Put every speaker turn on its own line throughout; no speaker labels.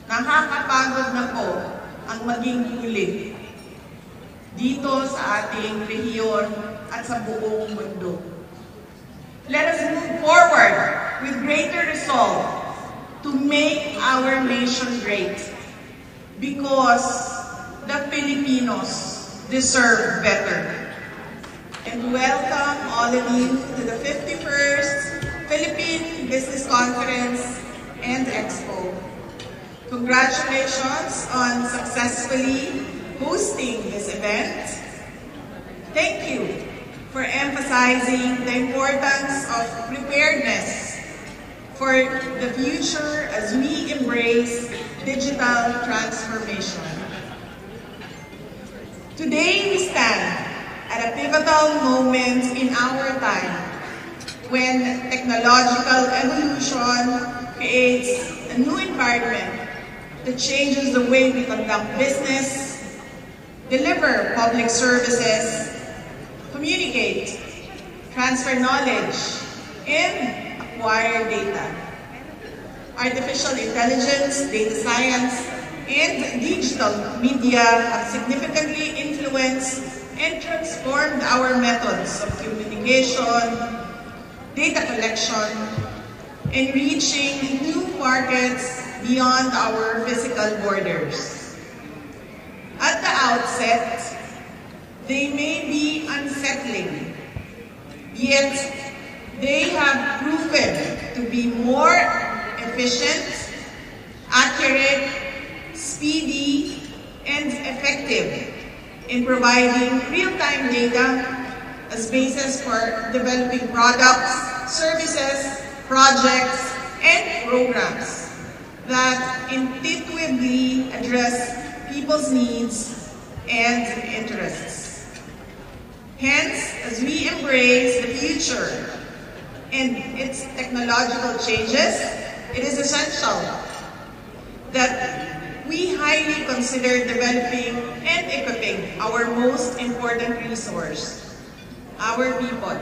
Nakakapagod na po ang maging huli dito sa ating rehiyon at sa buong mundo. Let us move forward with greater resolve to make our nation great because the Filipinos deserve better. And welcome all of you to the 51st Philippine Business Conference and Expo. Congratulations on successfully hosting this event. Thank you for emphasizing the importance of preparedness for the future as we embrace digital transformation. Today we stand at a pivotal moment in our time when technological evolution creates a new environment that changes the way we conduct business, deliver public services, communicate, transfer knowledge, and acquire data. Artificial intelligence, data science, and digital media have significantly influenced and transformed our methods of communication, data collection, and reaching new markets beyond our physical borders. At the outset, they may be unsettling, yet they have proven to be more efficient, accurate, speedy, and effective in providing real-time data as basis for developing products, services, projects, and programs that intuitively address people's needs and interests. Hence, as we embrace the future and its technological changes, it is essential that we highly consider developing and equipping our most important resource, our people.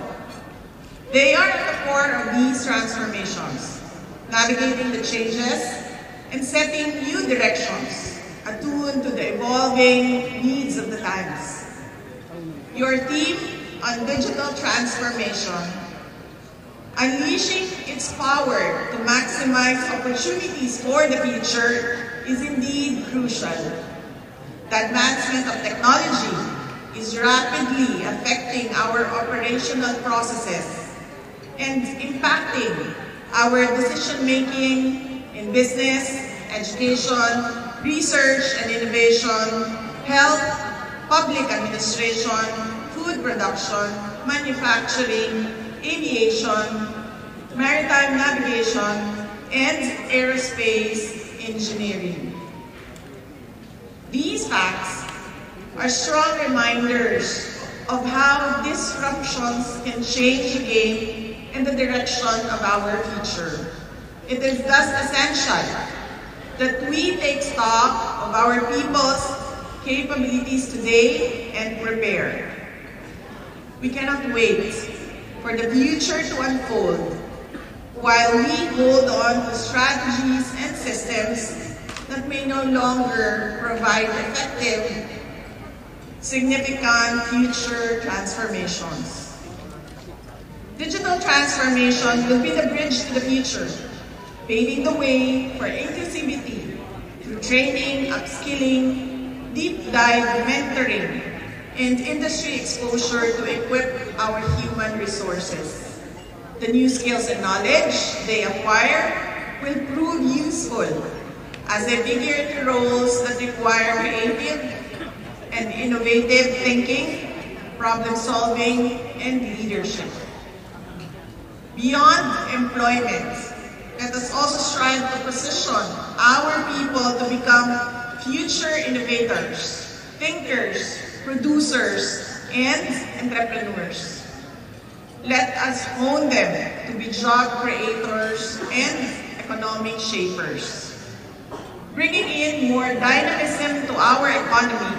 They are at the core of these transformations, navigating the changes and setting new directions, attuned to the evolving needs of the times. Your theme on digital transformation, unleashing its power to maximize opportunities for the future, is indeed crucial. The advancement of technology is rapidly affecting our operational processes and impacting our decision-making in business, education, research and innovation, health, public administration, food production, manufacturing, aviation, maritime navigation, and aerospace engineering. These facts are strong reminders of how disruptions can change the game and the direction of our future. It is thus essential that we take stock of our people's capabilities today and prepare. We cannot wait for the future to unfold while we hold on to strategies and systems that may no longer provide effective, significant future transformations. Digital transformation will be the bridge to the future, paving the way for inclusivity through training, upskilling, deep dive mentoring, and industry exposure to equip our human resources. The new skills and knowledge they acquire will prove useful as they figure into roles that require creative and innovative thinking, problem solving, and leadership. Beyond employment, let us also strive to position our people to become future innovators, thinkers, producers, and entrepreneurs. Let us hone them to be job creators and economic shapers, bringing in more dynamism to our economy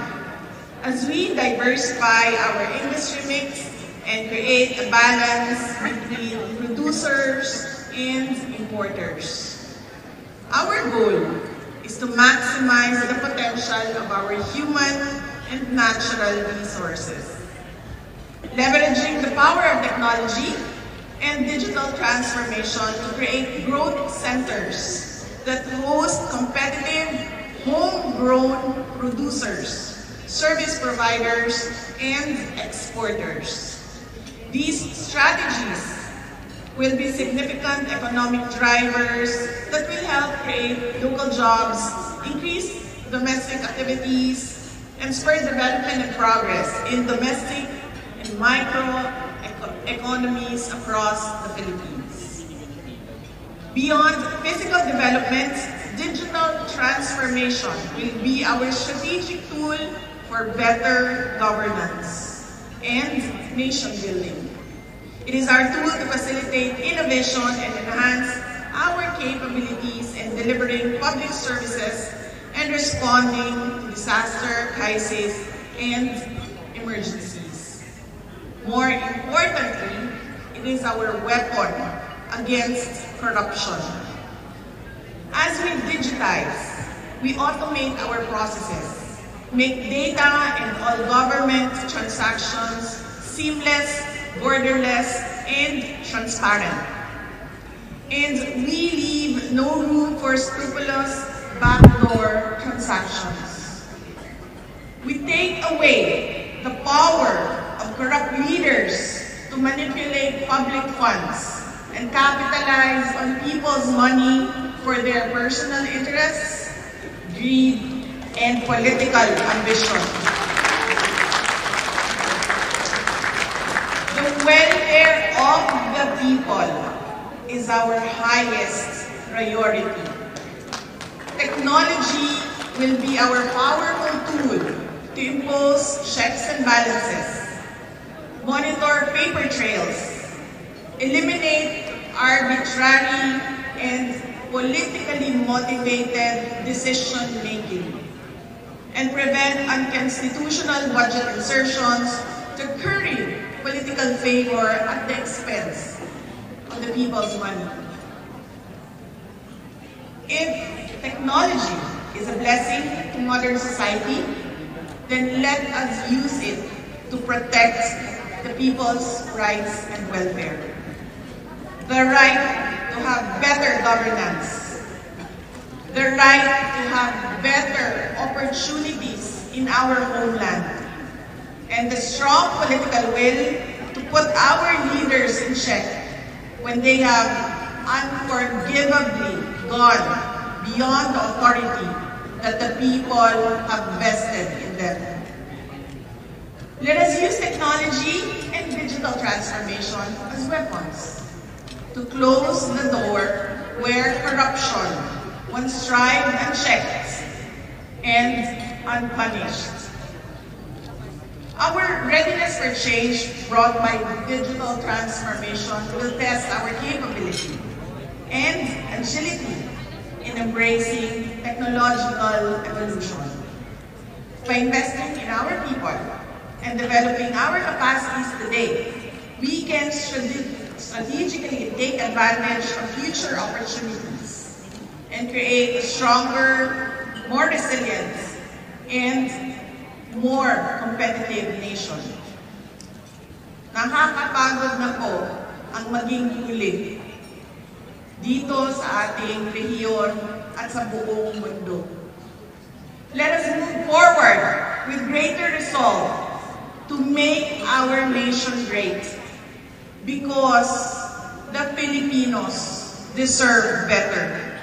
as we diversify our industry mix and create a balance between producers and importers. Our goal is is to maximize the potential of our human and natural resources, leveraging the power of technology and digital transformation to create growth centers that host competitive, homegrown producers, service providers, and exporters. These strategies will be significant economic drivers that will help create local jobs, increase domestic activities, and spur development and progress in domestic and micro economies across the Philippines. Beyond physical development, digital transformation will be our strategic tool for better governance and nation building. It is our tool to facilitate innovation and enhance our capabilities in delivering public services and responding to disaster, crises, and emergencies. More importantly, it is our weapon against corruption. As we digitize, we automate our processes, make data and all government transactions seamless, borderless, and transparent. And we leave no room for scrupulous backdoor transactions. We take away the power of corrupt leaders to manipulate public funds and capitalize on people's money for their personal interests, greed, and political ambition. The welfare of the people is our highest priority. Technology will be our powerful tool to impose checks and balances, monitor paper trails, eliminate arbitrary and politically motivated decision-making, and prevent unconstitutional budget insertions to curry political favor at the expense of the people's money. If technology is a blessing to modern society, then let us use it to protect the people's rights and welfare. The right to have better governance, the right to have better opportunities in our homeland, and the strong political will to put our leaders in check when they have unforgivably gone beyond the authority that the people have vested in them. Let us use technology and digital transformation as weapons to close the door where corruption once thrived unchecked and unpunished. Our readiness for change brought by digital transformation will test our capability and agility in embracing technological evolution. By investing in our people and developing our capacities today, we can strategically take advantage of future opportunities and create a stronger, more resilient, and more competitive nation. Nakakapagod na po ang maging huli dito sa ating rehiyon at sa buong mundo. Let us move forward with greater resolve to make our nation great because the Filipinos deserve better.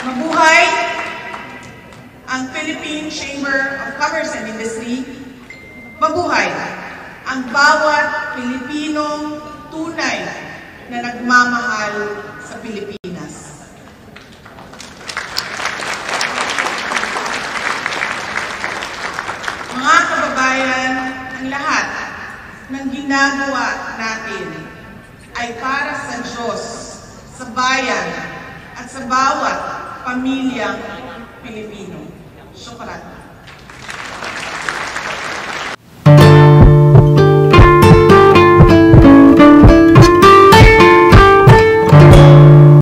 Mabuhay ang Philippine Chamber of Commerce and Industry. Mabuhay ang bawat Pilipinong tunay na nagmamahal sa Pilipinas. Mga kababayan, ang lahat ng ginagawa natin ay para sa Diyos, sa bayan, at sa bawat pamilyang Pilipino. Syukran.